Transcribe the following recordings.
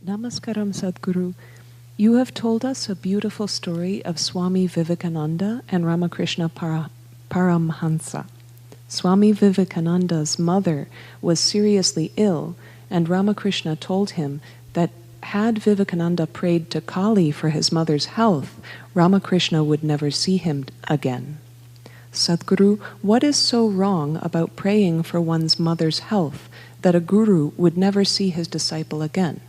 Namaskaram, Sadhguru. You have told us a beautiful story of Swami Vivekananda and Ramakrishna Paramhansa. Swami Vivekananda's mother was seriously ill, and Ramakrishna told him that had Vivekananda prayed to Kali for his mother's health, Ramakrishna would never see him again. Sadhguru, what is so wrong about praying for one's mother's health that a guru would never see his disciple again?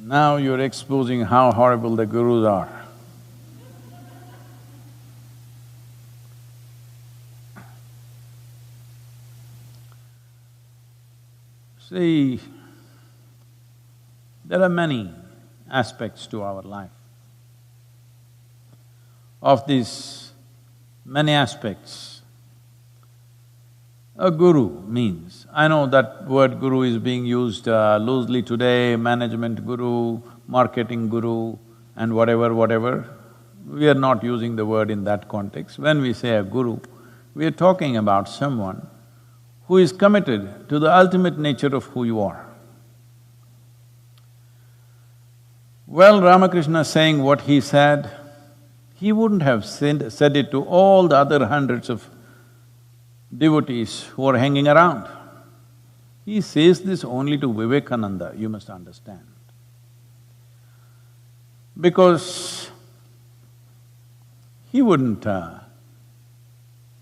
Now you're exposing how horrible the gurus are. See, there are many aspects to our life. Of these many aspects, a guru means, I know that word guru is being used loosely today, management guru, marketing guru and whatever. We are not using the word in that context. When we say a guru, we are talking about someone who is committed to the ultimate nature of who you are. Well, Ramakrishna saying what he said, he wouldn't have said it to all the other hundreds of devotees who are hanging around. He says this only to Vivekananda, you must understand. Because he wouldn't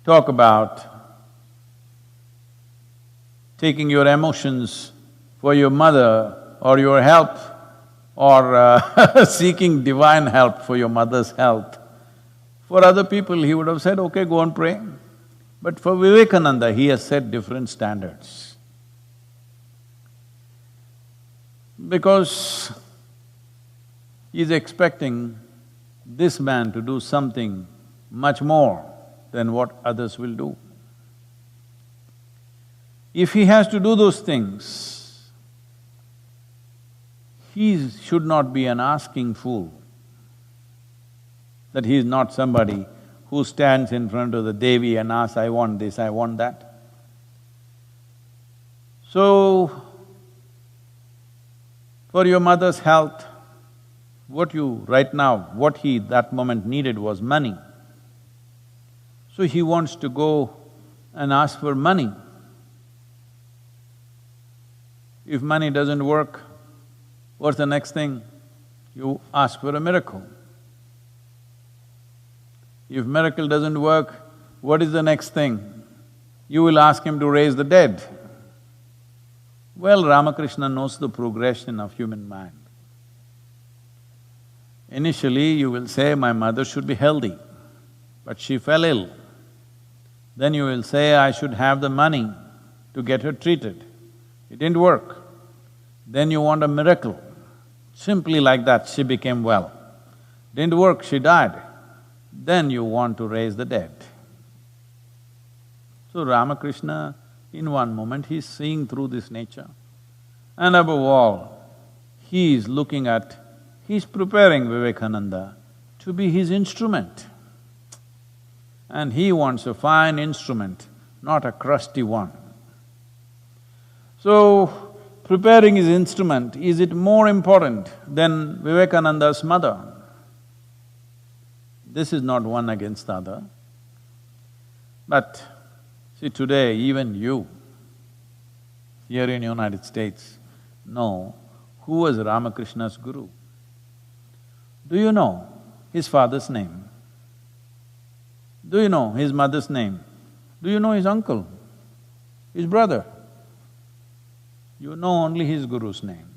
talk about taking your emotions for your mother or your help or seeking divine help for your mother's health. For other people, he would have said, okay, go and pray. But for Vivekananda, he has set different standards. Because he's expecting this man to do something much more than what others will do. If he has to do those things, he should not be an asking fool, that he is not somebody who stands in front of the Devi and asks, I want this, I want that. So, for your mother's health, what he that moment needed was money. So he wants to go and ask for money. If money doesn't work, what's the next thing? You ask for a miracle. If miracle doesn't work, what is the next thing? You will ask him to raise the dead. Well, Ramakrishna knows the progression of human mind. Initially, you will say, my mother should be healthy, but she fell ill. Then you will say, I should have the money to get her treated. It didn't work. Then you want a miracle. Simply like that, she became well. Didn't work, she died. Then you want to raise the dead. So Ramakrishna, in one moment, he's seeing through this nature. And above all, he is looking at, he's preparing Vivekananda to be his instrument. And he wants a fine instrument, not a crusty one. So, preparing his instrument, is it more important than Vivekananda's mother? This is not one against the other. But see, today even you, here in United States, know who was Ramakrishna's guru. Do you know his father's name? Do you know his mother's name? Do you know his uncle, his brother? You know only his guru's name.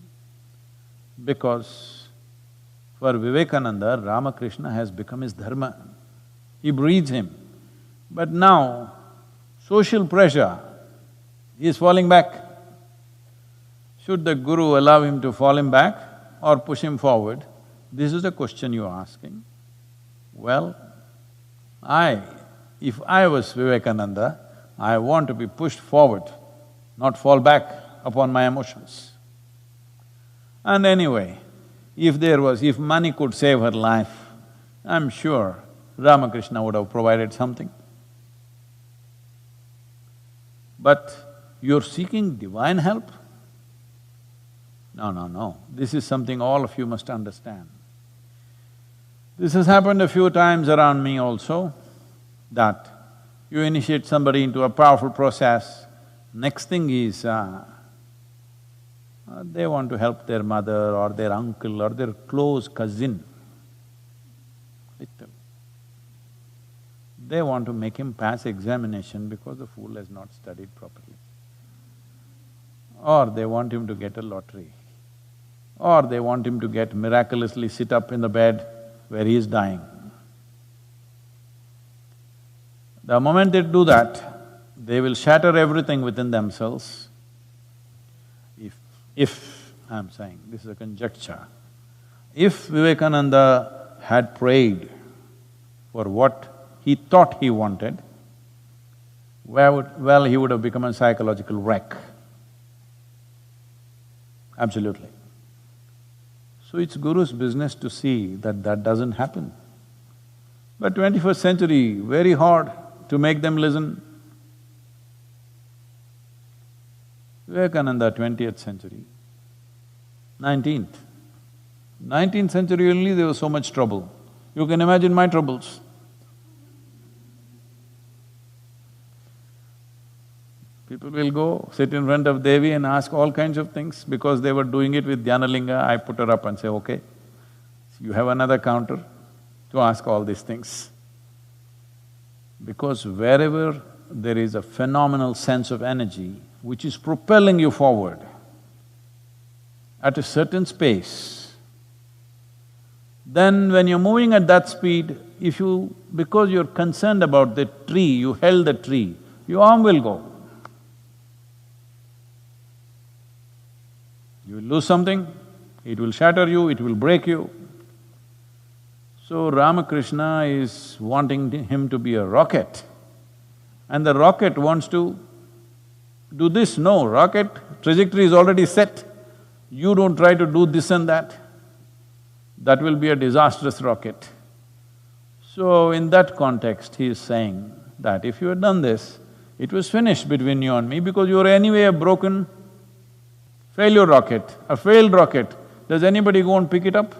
Because for Vivekananda, Ramakrishna has become his dharma. He breathes him. But now, social pressure, he is falling back. Should the guru allow him to fall him back or push him forward? This is the question you're asking. Well, if I was Vivekananda, I want to be pushed forward, not fall back upon my emotions. And anyway, if money could save her life, I'm sure Ramakrishna would have provided something. But You're seeking divine help? No, no, no. This is something all of you must understand. This has happened a few times around me also, that you initiate somebody into a powerful process, next thing is they want to help their mother or their uncle or their close cousin. They want to make him pass examination because the fool has not studied properly. Or they want him to get a lottery. Or they want him to get miraculously sit up in the bed where he is dying. The moment they do that, they will shatter everything within themselves. If, I'm saying, this is a conjecture, if Vivekananda had prayed for what he thought he wanted, well, he would have become a psychological wreck. Absolutely. So it's Guru's business to see that that doesn't happen. But 21st century, very hard to make them listen. Vivekananda, 20th century. 19th century only there was so much trouble. You can imagine my troubles. People will go, sit in front of Devi and ask all kinds of things. Because they were doing it with Dhyanalinga, I put her up and say, okay, you have another counter to ask all these things. Because wherever there is a phenomenal sense of energy which is propelling you forward, at a certain space, then when you're moving at that speed, if you… because you're concerned about the tree, you held the tree, your arm will go. You will lose something, it will shatter you, it will break you. So Ramakrishna is wanting him to be a rocket, and the rocket wants to do this. No, rocket trajectory is already set. You don't try to do this and that. That will be a disastrous rocket. So in that context, he is saying that if you had done this, it was finished between you and me because you were anyway a broken failure rocket, a failed rocket. Does anybody go and pick it up?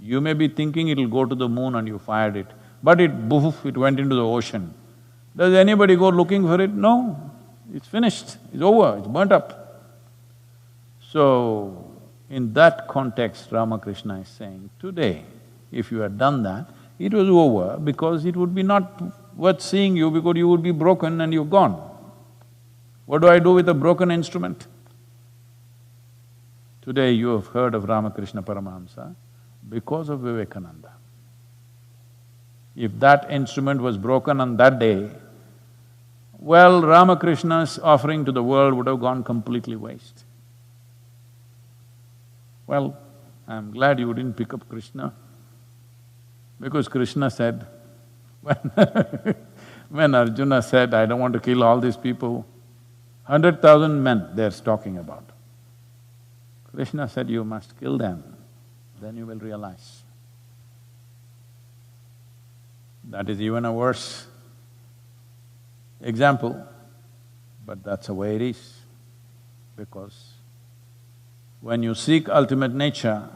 You may be thinking it'll go to the moon and you fired it, but it went into the ocean. Does anybody go looking for it? No, it's finished, it's over, it's burnt up. So, in that context, Ramakrishna is saying, today, if you had done that, it was over because it would be not worth seeing you because you would be broken and you're gone. What do I do with a broken instrument? Today you have heard of Ramakrishna Paramhansa because of Vivekananda. If that instrument was broken on that day, well, Ramakrishna's offering to the world would have gone completely waste. Well, I'm glad you didn't pick up Krishna, because Krishna said, when Arjuna said, I don't want to kill all these people, 100,000 men they're talking about. Krishna said, you must kill them, then you will realize. That is even a worse example, but that's the way it is. Because when you seek ultimate nature,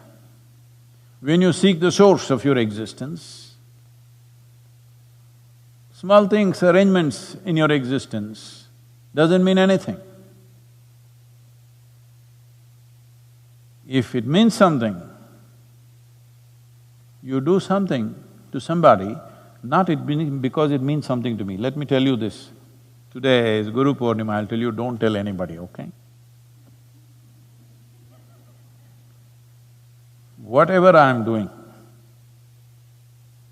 when you seek the source of your existence, small things, arrangements in your existence doesn't mean anything. If it means something, you do something to somebody, not because it means something to me. Let me tell you this, today is Guru Purnima, I'll tell you, don't tell anybody, okay? Whatever I'm doing,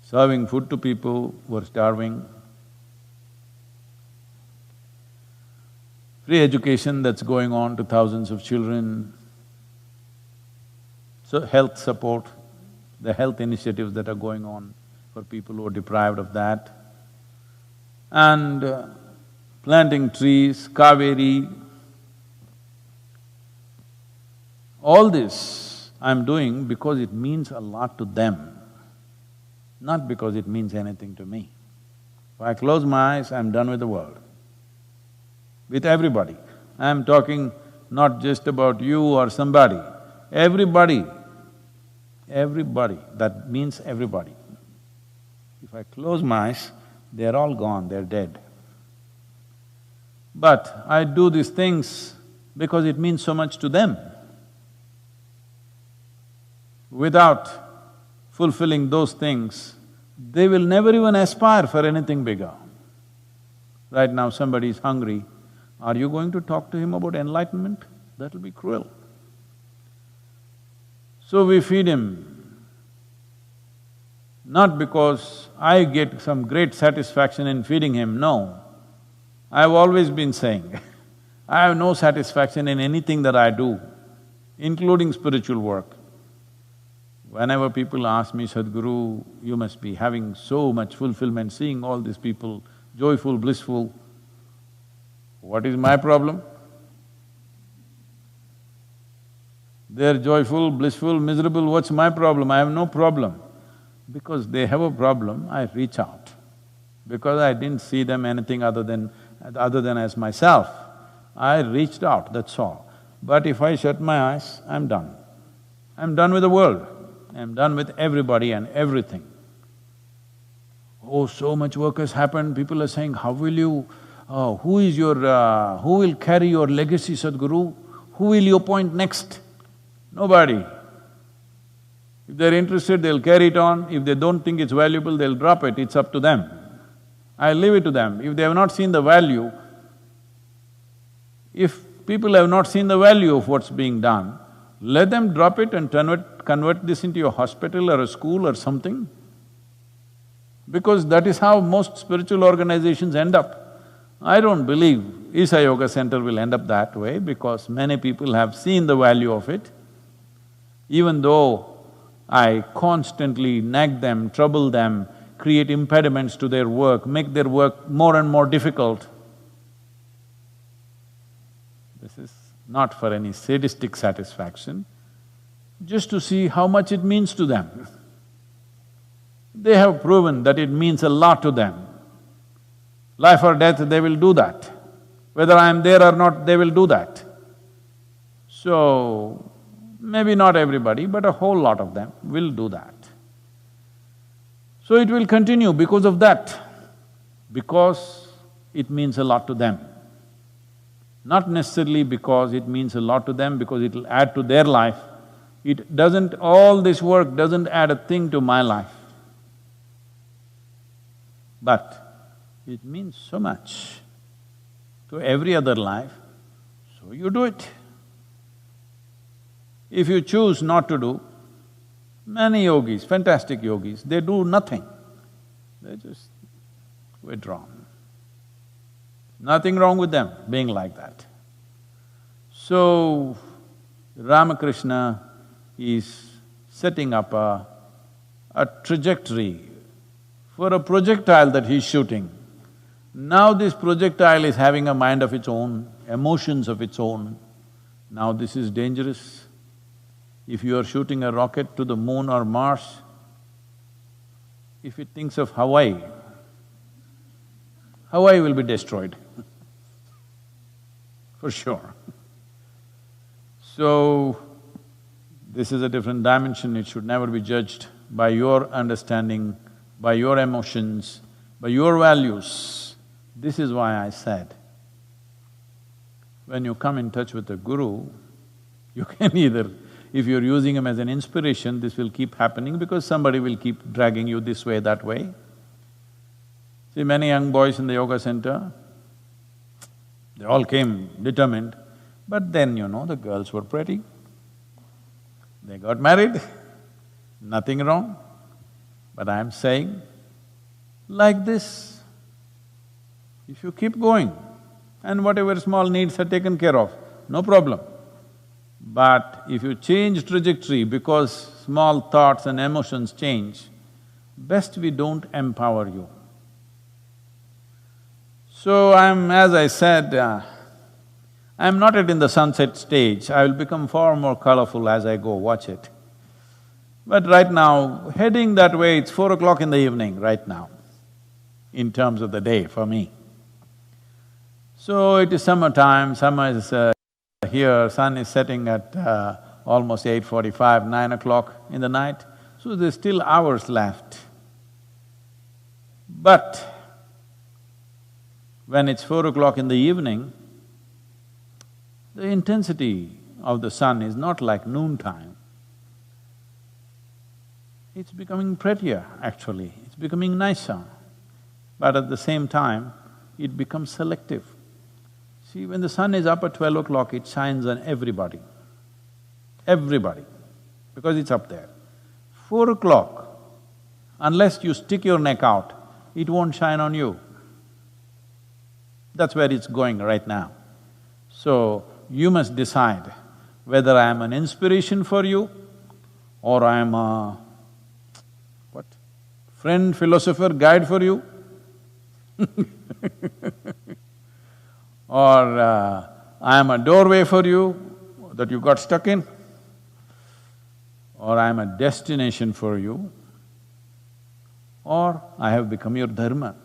serving food to people who are starving, free education that's going on to thousands of children, so health support, the health initiatives that are going on for people who are deprived of that, and planting trees, Kaveri, all this I'm doing because it means a lot to them, not because it means anything to me. If I close my eyes, I'm done with the world. with everybody. I'm talking not just about you or somebody, everybody. Everybody, that means everybody. If I close my eyes, they're all gone, they're dead. But I do these things because it means so much to them. Without fulfilling those things, they will never even aspire for anything bigger. Right now somebody is hungry, are you going to talk to him about enlightenment? That'll be cruel. So we feed him, not because I get some great satisfaction in feeding him, no. I've always been saying, I have no satisfaction in anything that I do, including spiritual work. Whenever people ask me, Sadhguru, you must be having so much fulfillment seeing all these people joyful, blissful, what is my problem? They're joyful, blissful, miserable, what's my problem? I have no problem. Because they have a problem, I reach out. Because I didn't see them anything other than as myself, I reached out, that's all. But if I shut my eyes, I'm done. I'm done with the world, I'm done with everybody and everything. Oh, so much work has happened, people are saying, how will you… who will carry your legacy, Sadhguru? Who will you appoint next? Nobody. If they're interested, they'll carry it on. If they don't think it's valuable, they'll drop it, it's up to them. I leave it to them. If they have not seen the value, if people have not seen the value of what's being done, let them drop it and convert this into a hospital or a school or something. Because that is how most spiritual organizations end up. I don't believe Isa Yoga Center will end up that way because many people have seen the value of it. Even though I constantly nag them, trouble them, create impediments to their work, make their work more and more difficult. This is not for any sadistic satisfaction, just to see how much it means to them. They have proven that it means a lot to them. Life or death, they will do that. Whether I am there or not, they will do that. So, maybe not everybody, but a whole lot of them will do that. So it will continue because of that, because it means a lot to them. Not necessarily because it means a lot to them, because it'll add to their life. It doesn't… all this work doesn't add a thing to my life. But it means so much to every other life, so you do it. If you choose not to do, many yogis, fantastic yogis, they do nothing, they just withdraw. Nothing wrong with them being like that. So, Ramakrishna is setting up a trajectory for a projectile that he's shooting. Now this projectile is having a mind of its own, emotions of its own. Now this is dangerous. If you are shooting a rocket to the moon or Mars, if it thinks of Hawaii, Hawaii will be destroyed for sure. So, this is a different dimension, it should never be judged by your understanding, by your emotions, by your values. This is why I said, when you come in touch with a guru, you can either… if you're using him as an inspiration, this will keep happening because somebody will keep dragging you this way, that way. See, many young boys in the yoga center, they all came determined, but then, the girls were pretty. They got married, nothing wrong. But I'm saying, like this, if you keep going and whatever small needs are taken care of, no problem. But if you change trajectory because small thoughts and emotions change, best we don't empower you. So as I said, I'm not yet in the sunset stage, I will become far more colorful as I go, watch it. But right now, heading that way, it's 4 o'clock in the evening right now, in terms of the day for me. So it is summertime, summer is here, sun is setting at almost 8:45, 9 o'clock in the night, so there's still hours left. But when it's 4 o'clock in the evening, the intensity of the sun is not like noontime. It's becoming prettier, actually, it's becoming nicer. But at the same time, it becomes selective. See, when the sun is up at 12 o'clock, it shines on everybody, because it's up there. 4 o'clock, unless you stick your neck out, it won't shine on you. That's where it's going right now. So, you must decide whether I am an inspiration for you or I am a… what? Friend, philosopher, guide for you or I am a doorway for you that you got stuck in, or I am a destination for you, or I have become your dharma.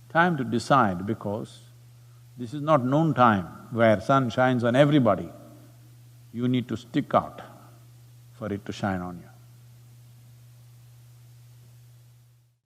Time to decide, because this is not noon time where sun shines on everybody. You need to stick out for it to shine on you.